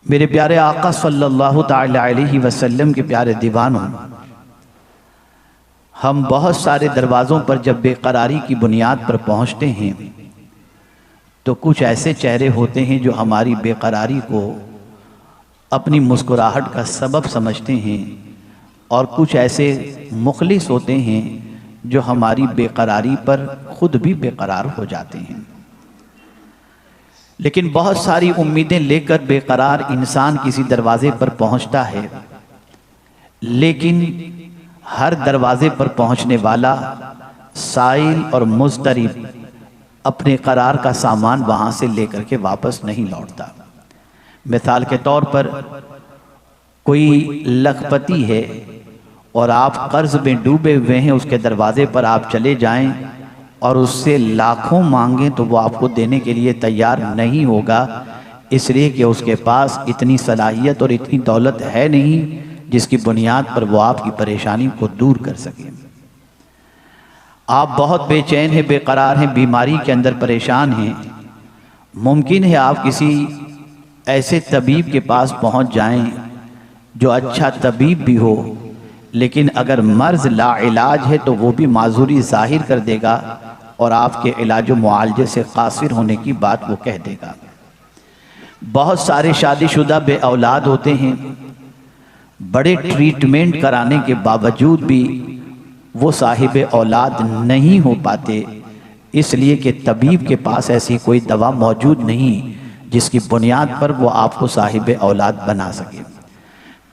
मेरे प्यारे आका सल्लल्लाहु ताला अलैहि वसल्लम के प्यारे दीवानों, हम बहुत सारे दरवाज़ों पर जब बेकरारी की बुनियाद पर पहुंचते हैं तो कुछ ऐसे चेहरे होते हैं जो हमारी बेकरारी को अपनी मुस्कुराहट का सबब समझते हैं, और कुछ ऐसे मुखलिस होते हैं जो हमारी बेकरारी पर खुद भी बेकरार हो जाते हैं। लेकिन बहुत सारी उम्मीदें लेकर बेकरार इंसान किसी दरवाजे पर पहुंचता है, लेकिन हर दरवाजे पर पहुंचने वाला साइल और मुज़तरिब अपने करार का सामान वहां से लेकर के वापस नहीं लौटता। मिसाल के तौर पर कोई लखपति है और आप कर्ज में डूबे हुए हैं, उसके दरवाजे पर आप चले जाएं और उससे लाखों मांगें तो वो आपको देने के लिए तैयार नहीं होगा, इसलिए कि उसके पास इतनी सलाहियत और इतनी दौलत है नहीं जिसकी बुनियाद पर वो आपकी परेशानी को दूर कर सके। आप बहुत बेचैन हैं, बेकरार हैं, बीमारी के अंदर परेशान हैं। मुमकिन है आप किसी ऐसे तबीब के पास पहुंच जाएं जो अच्छा तबीब भी हो, लेकिन अगर मर्ज लाइलाज है तो वो भी माजूरी जाहिर कर देगा और आपके इलाज व मुआलजे से कासिर होने की बात वो कह देगा। बहुत सारे शादीशुदा बे औलाद होते हैं, बड़े ट्रीटमेंट कराने के बावजूद भी वो साहिब औलाद नहीं हो पाते, इसलिए कि तबीब के पास ऐसी कोई दवा मौजूद नहीं जिसकी बुनियाद पर वो आपको साहिब औलाद बना सके।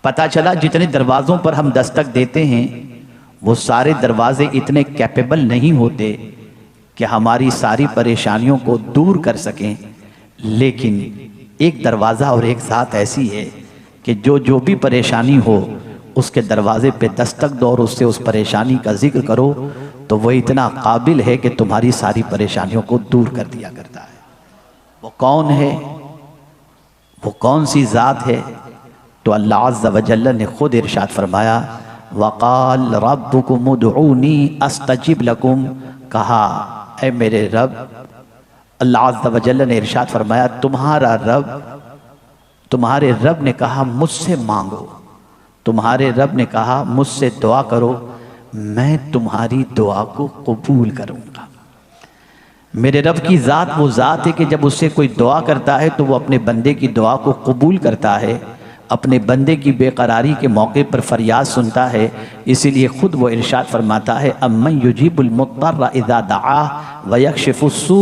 पता चला जितने दरवाज़ों पर हम दस्तक देते हैं वो सारे दरवाजे इतने कैपेबल नहीं होते कि हमारी सारी परेशानियों को दूर कर सकें, लेकिन एक दरवाज़ा और एक ज़ात ऐसी है कि जो भी परेशानी हो उसके दरवाजे पे दस्तक दो और उससे उस परेशानी का जिक्र करो तो वो इतना काबिल है कि तुम्हारी सारी परेशानियों को दूर कर दिया करता है। वो कौन है, वो कौन सी ज़ात है? तो अल्लाह अज़्ज़ा व जल्ल ने खुद इरशाद फरमाया, वक़ाल रब्बुकुम उदऊनी अस्तजिब लकुम, कहा ऐ मेरे रब, अल्लाह अज़्ज़ा व जल्ल ने इरशाद फरमाया तुम्हारे रब ने कहा मुझसे मांगो, तुम्हारे रब ने कहा मुझसे दुआ करो, मैं तुम्हारी दुआ को कबूल करूँगा। मेरे रब की ज़ात वो ज़ात है कि जब उससे कोई दुआ करता है तो वो अपने बंदे की दुआ को कबूल करता है, अपने बंदे की बेकरारी के मौके पर फरियाद सुनता है। इसीलिए ख़ुद वो इरशाद फरमाता है, अम्मन युजीबुल मुत्तर्र इज़ा दआ व यक्शिफुस्सू,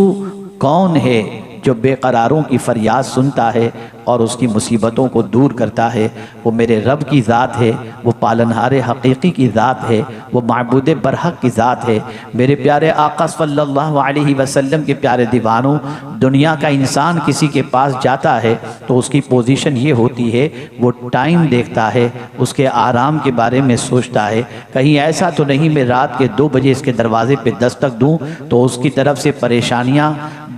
कौन है जो बेकरारों की फरियाद सुनता है और उसकी मुसीबतों को दूर करता है? वो मेरे रब की ज़ात है, वो पालनहारे हकीकी की ज़ात है, वो माबूद बरहक की ज़ात है। मेरे प्यारे आका सल्लल्लाहु अलैहि वसल्लम के प्यारे दीवानों, दुनिया का इंसान किसी के पास जाता है तो उसकी पोजीशन ये होती है, वो टाइम देखता है, उसके आराम के बारे में सोचता है, कहीं ऐसा तो नहीं मैं रात के 2 बजे इसके दरवाजे पर दस्तक दूँ तो उसकी तरफ से परेशानियाँ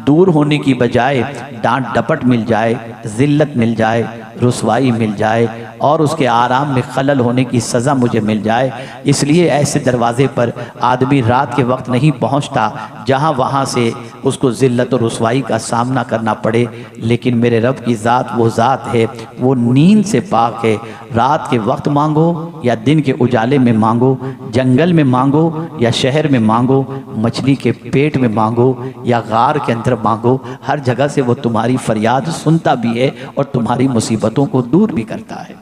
दूर होने की बजाय डांट डपट मिल जाए, ज़िल्लत मिल जाए, रुसवाई मिल जाए और उसके आराम में खलल होने की सज़ा मुझे मिल जाए। इसलिए ऐसे दरवाज़े पर आदमी रात के वक्त नहीं पहुंचता जहां वहां से उसको ज़िल्लत और रुसवाई का सामना करना पड़े। लेकिन मेरे रब की ज़ात वो ज़ात है, वो नींद से पाक है। रात के वक्त मांगो या दिन के उजाले में मांगो, जंगल में मांगो या शहर में मांगो, मछली के पेट में मांगो या गार के अंदर मांगो, हर जगह से वो तुम्हारी फरियाद सुनता भी है और तुम्हारी मुसीबतों को दूर भी करता है।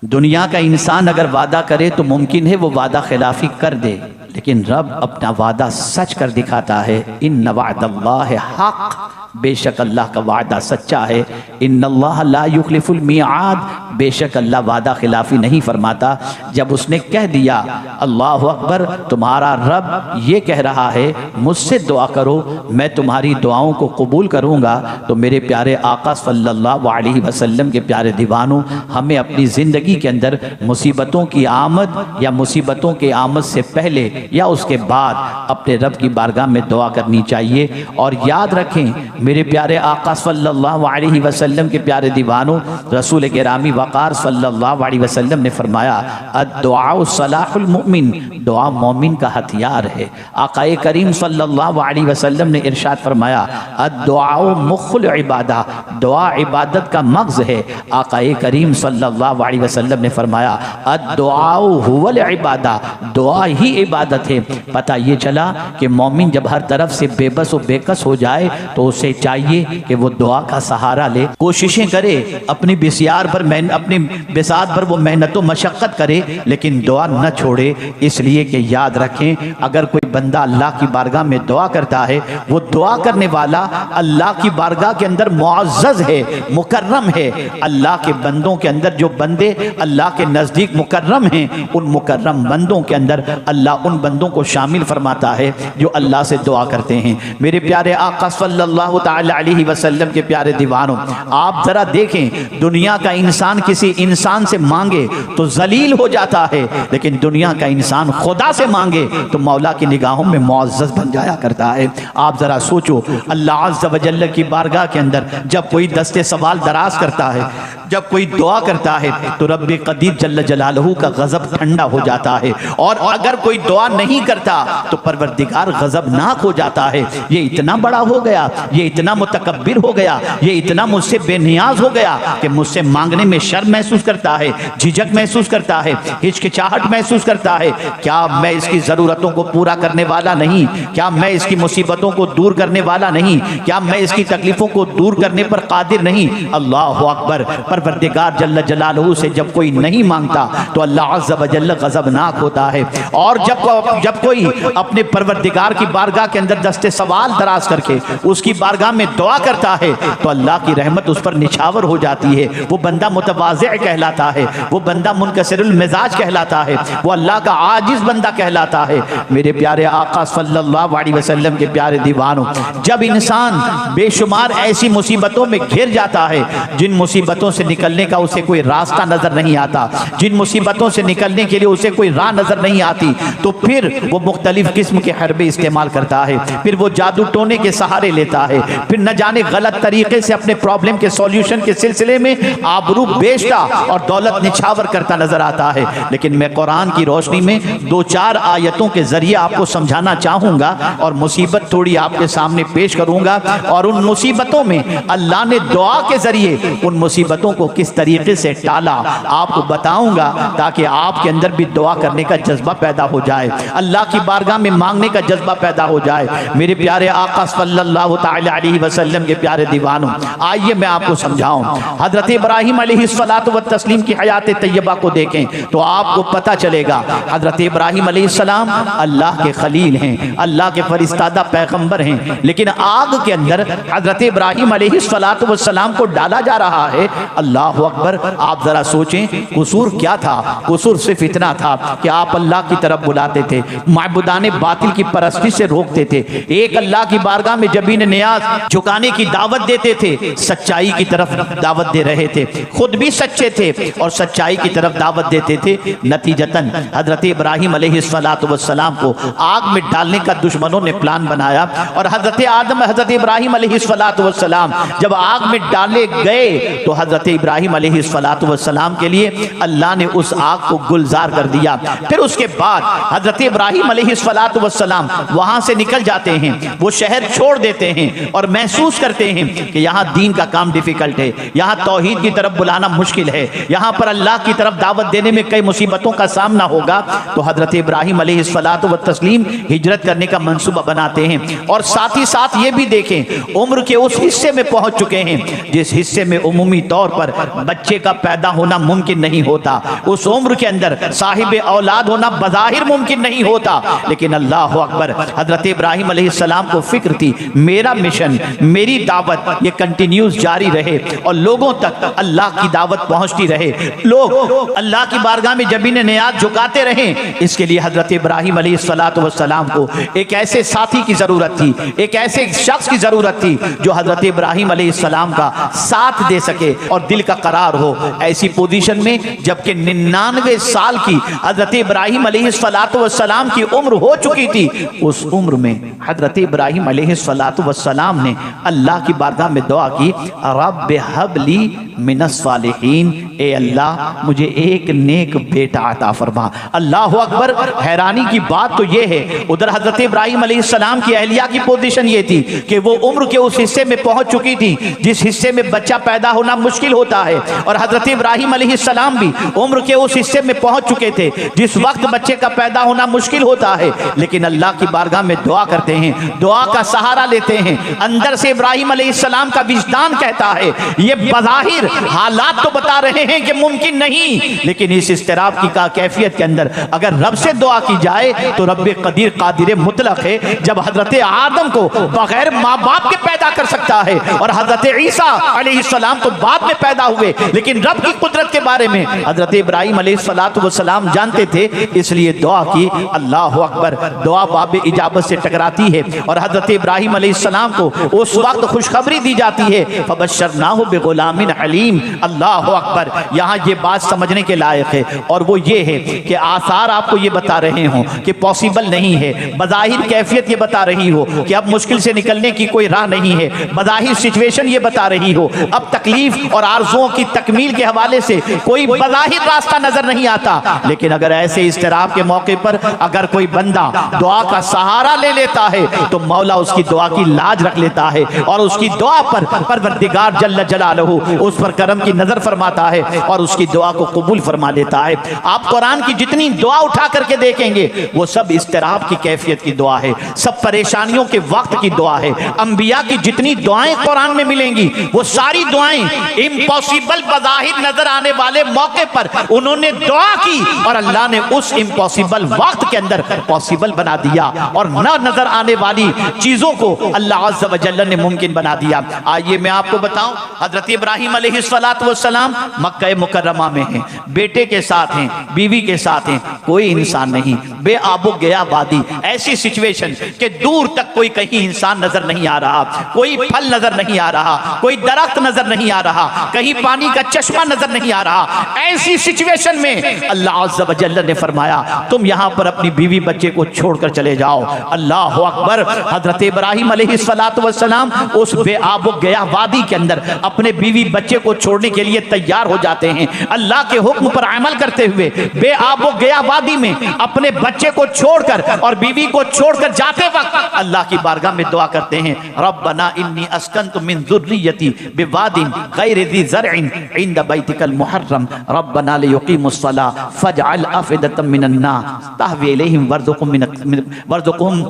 दुनिया का इंसान अगर वादा करे तो मुमकिन है वो वादा खिलाफी कर दे, लेकिन रब अपना वादा सच कर दिखाता है। इन्न वअदल्लाहि हक़, बेशक अल्लाह का वादा सच्चा है। इन्नल्लाह ला युखलिफुल मिआद, बेशक अल्लाह वादा खिलाफी नहीं फरमाता। जब उसने कह दिया अल्लाह अकबर, तुम्हारा रब ये कह रहा है मुझसे दुआ करो मैं तुम्हारी दुआओं को कबूल करूँगा, तो मेरे प्यारे आका सल्लल्लाहु अलैहि वसल्लम के प्यारे दीवानों, हमें अपनी ज़िंदगी के अंदर मुसीबतों की आमद या मुसीबतों के आमद से पहले या उसके बाद अपने रब की बारगाह में दुआ करनी चाहिए। और याद रखें मेरे प्यारे आका सल्लल्लाहु अलैहि वसल्लम के प्यारे दीवानों, रसूल गिरामी वक़ार सल्लल्लाहु अलैहि वसल्लम ने फरमाया, अद्दुआ सलाहुल मुमिन, दुआ मोमिन का हथियार है। आकाए करीम सल्लल्लाहु अलैहि वसल्लम ने इरशाद फरमाया, अद्दुआ मुख्ल इबादा, दुआ इबादत का मग़ज़ है। आकाए करीम सल्लल्लाहु अलैहि वसल्लम ने फरमाया, अद्दुआ हुवल इबादा, दुआ ही इबादत है। पता ये चला कि मोमिन जब हर तरफ से बेबस और बेकस हो जाए तो उसे चाहिए कि वो दुआ का सहारा ले, कोशिशें करे, अपनी बिसात पर वो मेहनत व मशक्क़त करे, लेकिन दुआ न छोड़े। इसलिए कि याद रखें, अगर कोई बंदा अल्लाह की बारगाह में दुआ करता है, वो दुआ करने वाला अल्लाह की बारगाह के अंदर मुअज़्ज़ज़ है, मुकर्रम है। अल्लाह के बंदों के अंदर जो बंदे अल्लाह के नज़दीक मुकर्रम हैं, उन मुकर्रम बंदों के अंदर अल्लाह उन बंदों को शामिल फरमाता है जो अल्लाह से दुआ करते हैं। मेरे प्यारे आका सल्लल्लाहु तआला अलैहि वसल्लम के प्यारे दीवानों, आप जरा देखें, दुनिया का इंसान किसी इंसान से मांगे तो जलील हो जाता है, लेकिन दुनिया का इंसान खुदा से मांगे तो मौला की निगाहों में मुअज़्ज़ज़ बन जाया करता है। आप जरा सोचो, अल्लाह अज़्ज़ व जल्ल की बारगाह के अंदर जब कोई दस्ते सवाल दराज करता है, जब कोई दुआ करता है, तो रब्बे क़दीर जल्ल जलालहू का गज़ब ठंडा हो जाता है, और अगर कोई दुआ नहीं करता तो परवरदिगार गज़बनाक हो जाता है। ये इतना बड़ा हो गया, ये इतना मुतकब्बिर हो गया, ये इतना मुझसे बेनियाज हो गया कि मुझसे मांगने में शर्म महसूस करता है, झिझक महसूस करता है, हिचकिचाहट महसूस करता है। क्या मैं इसकी ज़रूरतों को पूरा करने वाला नहीं? क्या मैं इसकी मुसीबतों को दूर करने वाला नहीं? क्या मैं इसकी तकलीफ़ों को दूर करने पर कादिर नहीं? अल्लाहु अकबर। परवरदिगार जल्ल जलालहू से जब कोई नहीं मांगता तो अल्लाह अज़्ज़ व जल्ल गज़बनाक होता है, और जब कोई अपने परवरदिगार की बारगाह के अंदर दस्ते सवाल दराज करके उसकी बारगाह में दुआ करता है तो अल्लाह की रहमत उस पर निछावर हो जाती है। वो बंदा मुतवाज़िअ कहलाता है, वो बंदा मुनकसिरुल मिजाज कहलाता है, वो अल्लाह का आजिज़ बंदा कहलाता है। मेरे प्यारे आका सल्लल्लाहु अलैहि वसल्लम के प्यारे दीवानों, जब इंसान बेशुमार ऐसी मुसीबतों में घिर जाता है जिन मुसीबतों से निकलने का उसे कोई रास्ता नजर नहीं आता, जिन मुसीबतों से निकलने के लिए उसे कोई राह नजर नहीं आती, तो फिर वो मुख्तलिफ किस्म के हरबे इस्तेमाल करता है, फिर वो जादू टोने के सहारे लेता है, फिर न जाने गलत तरीके से अपने प्रॉब्लम के सॉल्यूशन के सिलसिले में आबरू बेचता और दौलत निछावर करता नजर आता है। लेकिन मैं कुरान की रोशनी में दो चार आयतों के जरिए आपको समझाना चाहूंगा और मुसीबत थोड़ी आपके सामने पेश करूंगा, और उन मुसीबतों में अल्लाह ने दुआ के जरिए उन मुसीबतों को किस तरीके से टाला आपको बताऊंगा, ताकि आपके अंदर भी दुआ करने का जज्बा पैदा हो जाए, अल्लाह की बारगाह में मांगने का जज्बा पैदा हो जाए। मेरे प्यारे आका सल्लल्लाहु तआला अलैहि वसल्लम के प्यारे दीवानों, आइए मैं आपको समझाऊं। हजरत इब्राहीम अलैहिस्सलातु व तस्लीम की हयात तैयबा को देखें तो आपको पता चलेगा, हजरत इब्राहीम अलैहिस्सलाम अल्लाह के खलील हैं, अल्लाह के फरिश्तादा पैगंबर हैं, लेकिन आग के अंदर हजरत इब्राहीम अलैहिस्सलातु व सलाम को डाला जा रहा है। अल्लाह अकबर। आप जरा सोचें, कसूर क्या था? कसूर सिर्फ इतना था कि आप अल्लाह की तरफ बुलाते थे, माबूदाने बातिल की परस्ती से रोकते थे, एक अल्लाह की बारगाह में जबीन नियाज झुकाने की दावत देते थे, सच्चाई की तरफ दावत दे रहे थे, खुद भी सच्चे थे और सच्चाई की तरफ दावत देते थे। नतीजतन हजरत इब्राहीम अलैहिस्सलातु वस्सलाम को आग में डालने का दुश्मनों ने प्लान बनाया, और हजरत आदम हजरत इब्राहीम अलैहिस्सलातु वस्सलाम जब आग में डाले गए तो हजरत इब्राहीम अलैहिस्सलातु वस्सलाम के लिए अल्लाह ने उस आग को गुलजार कर दिया। फिर उसके बाद हजरत इब्राहीम अलैहिस्सलातु वस्सलाम वहां से निकल जाते हैं, वो शहर छोड़ देते हैं और महसूस करते हैं कि यहाँ दीन का काम डिफिकल्ट है, यहाँ तौहीद की तरफ बुलाना मुश्किल है, यहाँ पर अल्लाह की तरफ दावत देने में कई मुसीबतों का सामना होगा। तो हजरत इब्राहीम अलैहिस्सलातु व तस्लीम हिजरत करने का मंसूबा बनाते हैं, और साथ ही साथ ये भी देखें उम्र के उस हिस्से में पहुंच चुके हैं जिस हिस्से में उमूमी तौर पर बच्चे का पैदा होना मुमकिन नहीं होता, उस उम्र के अंदर साहिब औलाद होना बज़ाहिर मुमकिन नहीं होता। लेकिन अल्लाह अकबर, हजरत इब्राहीम अलैहिस्सलाम को फिक्र थी मेरा मिशन, मेरी दावत ये कंटिन्यूस जारी रहे और लोगों तक अल्लाह की दावत पहुंचती रहे, लोग अल्लाह की बारगाह में जबीन नियाज झुकाते रहे। इसके लिए हजरत इब्राहीम अलैहिस्सलातु वस्सलाम को एक ऐसे साथी की जरूरत थी, एक ऐसे शख्स की जरूरत थी जो हजरत इब्राहीम अलैहिस्सलाम का साथ दे सके और दिल का करार हो। ऐसी पोजीशन में जबकि 99 साल की हजरत इब्राहीम अलैहिस्सलातु वस्सलाम की उम्र हो चुकी थी, उस उम्र में हजरत इब्राहीम अलैहिस्सलातु वस्सलाम अलैहिस्सलाम ने अल्लाह की बारगाह में दुआ की, रब्ब हबली मिनस सालिहीन, ए अल्लाह मुझे एक नेक बेटा अता फरमा। अल्लाह अकबर। हैरानी की बात तो ये है, उधर हजरत इब्राहिम अलैहिस्सलाम की अहलिया की पोजीशन ये थी कि वो उम्र के उस हिस्से में पहुंच चुकी थी जिस हिस्से में बच्चा पैदा होना मुश्किल होता है, और हजरत इब्राहिम अलैहिस्सलाम भी उम्र के उस हिस्से में पहुंच चुके थे जिस वक्त बच्चे का पैदा होना मुश्किल होता है। लेकिन अल्लाह की बारगाह में दुआ करते हैं, दुआ का सहारा लेते हैं। अंदर से इब्राहिम अलैहिस्सलाम का विजदान कहता है, ये बज़ाहिर हालात तो बता रहे हैं कि मुमकिन नहीं, लेकिन इस इस्तिराब की कैफियत के अंदर अगर रब से दुआ की जाए तो रब कदीर कादिर मुतलक है। जब हजरत आदम को बगैर माँ बाप के पैदा कर सकता है, और हजरत ईसा अलैहिस्सलाम तो बाद में पैदा हुए, लेकिन रब की कुदरत के बारे में हजरत इब्राहिम अलैहिस्सलाम जानते थे, इसलिए दुआ की। अल्लाह अकबर। दुआ बाब इजाबत से टकराती है और हजरत इब्राहिम अलैहिस्सलाम को उस वक्त खुशखबरी दी जाती है, फबश्शरनाहु बिगुलामिन हलीम। अल्लाह अकबर। यहाँ ये बात समझने के लायक है, और वो ये है कि आसार आपको ये बता रहे हो कि पॉसिबल नहीं है, बज़ाहिर कैफियत ये बता रही हो कि अब मुश्किल से निकलने की कोई राह नहीं है, बज़ाहिर सिचुएशन ये बता रही हो अब तकलीफ और आरज़ुओं की तकमील के हवाले से कोई बज़ाहिर रास्ता नजर नहीं आता। लेकिन अगर ऐसे इस्तिराब के मौके पर अगर कोई बंदा दुआ का सहारा ले लेता है तो मौला उसकी दुआ की लाज रख लेता है, और उसकी दुआ पर परवरदिगार जल्ल जलालहू उस पर करम की नजर फरमाता है और उसकी दुआ को कबूल फरमा लेता है। आप कुरान की जितनी दुआ उठा करके देखेंगे वो सब इस्तिराब की कैफियत की दुआ है, सब परेशानियों के वक्त की दुआ है। अंबिया की जितनी दुआएं कुरान में मिलेंगी वो सारी दुआएं इम्पॉसिबल बज़ाहिर नजर आने वाले मौके पर उन्होंने दुआ की, और अल्लाह ने उस इम्पॉसिबल वक्त के अंदर पॉसिबल बना दिया, और न नजर आने वाली चीजों को अल्लाह अज़्ज़ व जल्ल ने मुमकिन बना दिया। आइए मैं आपको बताऊं, हजरत इब्राहिम अलैहिस्सलाम मक्का मुकर्रमा में हैं, बेटे के साथ हैं, बीवी के साथ हैं, कोई इंसान नहीं, बेआबो गया वादी, ऐसी सिचुएशन कि दूर तक कोई कहीं इंसान नजर नहीं आ रहा, कोई फल नजर नहीं आ रहा, कोई दरख्त नजर नहीं आ रहा, कहीं पानी का चश्मा नजर नहीं आ रहा। ऐसी सिचुएशन में अल्लाह अज़्ज़ व जल्ल ने फरमाया तुम यहां पर अपनी बीवी बच्चे को छोड़कर चले जाओ। अल्लाह अकबर। हजरत इब्राहिम अलैहिस्सलाम उस बेआबो गया वादी के अंदर अपने बीवी बच्चे को छोड़ने के लिए तैयार हो जाते हैं, अल्लाह के हुक्म पर अमल करते हुए बेआबो गया वादी में अपने बच्चे को छोड़कर और बीवी को छोड़कर जाते वक्त अल्लाह की बारगाह में दुआ करते हैं, रब्बना इन्नी अस्कन्तु मिन ज़ुर्रिय्यती बिवादिन गैरि ज़ी ज़रअन इंद बैतिकल मुहर्रम रब्बना लियुक़ीमुस्सलाह फजअल अफ़इदतम मिनन नास तहवी इलैहिम वर्ज़ुक़हुम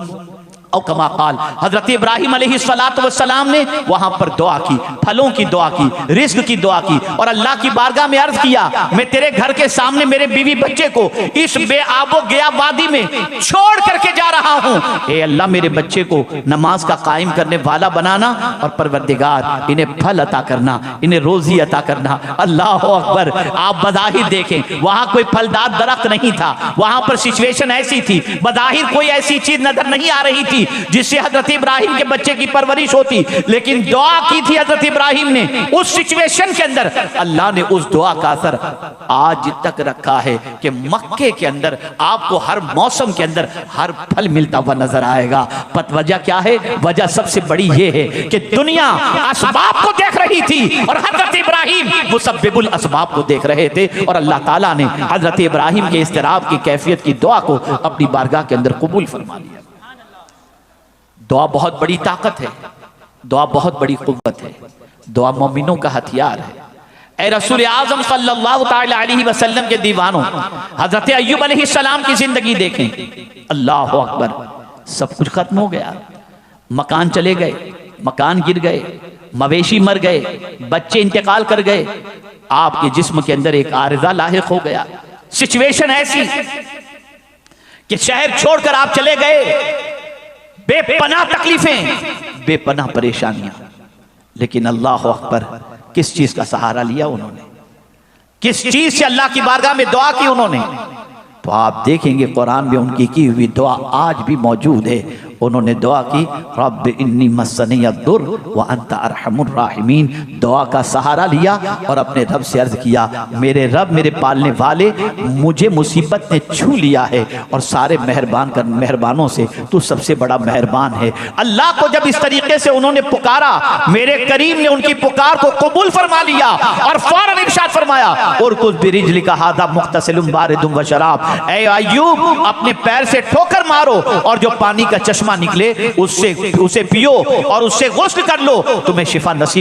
और कमा काल। हजरत इब्राहिम अलैहिस्सलाम ने वहां पर दुआ की, फलों की दुआ की, रिज्क की दुआ की, और अल्लाह की बारगाह में अर्ज किया मैं तेरे घर के सामने मेरे बीवी बच्चे को इस बेआबो गया वादी में छोड़ करके जा रहा हूं। ए अल्लाह मेरे बच्चे को नमाज का कायम करने वाला बनाना, और परवरदिगार इन्हें फल अता करना, इन्हें रोजी अता करना। अल्लाह अकबर। आप बज़ाहिर देखें वहां कोई फलदार दरख्त नहीं था, वहां पर सिचुएशन ऐसी थी, बज़ाहिर कोई ऐसी चीज नजर नहीं आ रही थी जिससे हजरत इब्राहिम के बच्चे की परवरिश होती, लेकिन दुआ की थी हजरत इब्राहिम ने उस सिचुएशन के अंदर। अल्लाह ने उस दुआ का असर आज तक रखा है कि मक्के के अंदर आपको हर मौसम के अंदर हर फल मिलता हुआ नजर आएगा। वजह क्या है? वजह सबसे बड़ी ये है कि दुनिया असबाब को देख रही थी और हजरत इब्राहिम मुसब्बिबुल असबाब को देख रहे थे, और अल्लाह ताला ने हजरत इब्राहिम के इस्तिराब की कैफियत की दुआ को अपनी बारगाह के अंदर कबूल फरमा लिया। दुआ बहुत बड़ी ताकत है, दुआ बहुत बड़ी कुव्वत है, दुआ मोमिनों का हथियार है। ए रसूल आज़म सल्लल्लाहु तआला अलैहि वसल्लम के दीवानों, हजरत अय्यूब अलैहिस्सलाम की जिंदगी देखें। अल्लाह अकबर। सब कुछ खत्म हो गया, मकान चले गए, मकान गिर गए, मवेशी मर गए, बच्चे इंतकाल कर गए, आपके जिस्म के अंदर एक आरिज़ा लाहिक हो गया। सिचुएशन ऐसी कि शहर छोड़कर आप चले गए, बेपनाह तकलीफें, बेपनाह परेशानियां, लेकिन अल्लाह अकबर किस चीज का सहारा लिया उन्होंने, किस चीज से अल्लाह की बारगाह में दुआ की उन्होंने? तो आप देखेंगे कुरान में उनकी की हुई दुआ आज भी मौजूद है। उन्होंने दुआ की, रब्ब इन्नी मस्सनी अद्दुर व अंता अरहमुर राहिमीन। दुआ का सहारा लिया और अपने रब से अर्ज किया, मेरे रब, मेरे पालने वाले, मुझे मुसीबत ने छू लिया है और सारे मेहरबानों से तू सबसे बड़ा मेहरबान है। अल्लाह को जब इस तरीके से उन्होंने पुकारा, मेरे करीम ने उनकी पुकार को कबूल फरमा लिया और फौरन इरशाद फरमाया, और कुछ बिरिजली का हादा मुख्तसिलुम बारिदुम व शराब, ऐ अय्यूब अपने पैर से ठोकर मारो और जो पानी का चश्मा निकले उसे पियो और उससे गुस्ल कर लो, तुम्हें शिफा नसीब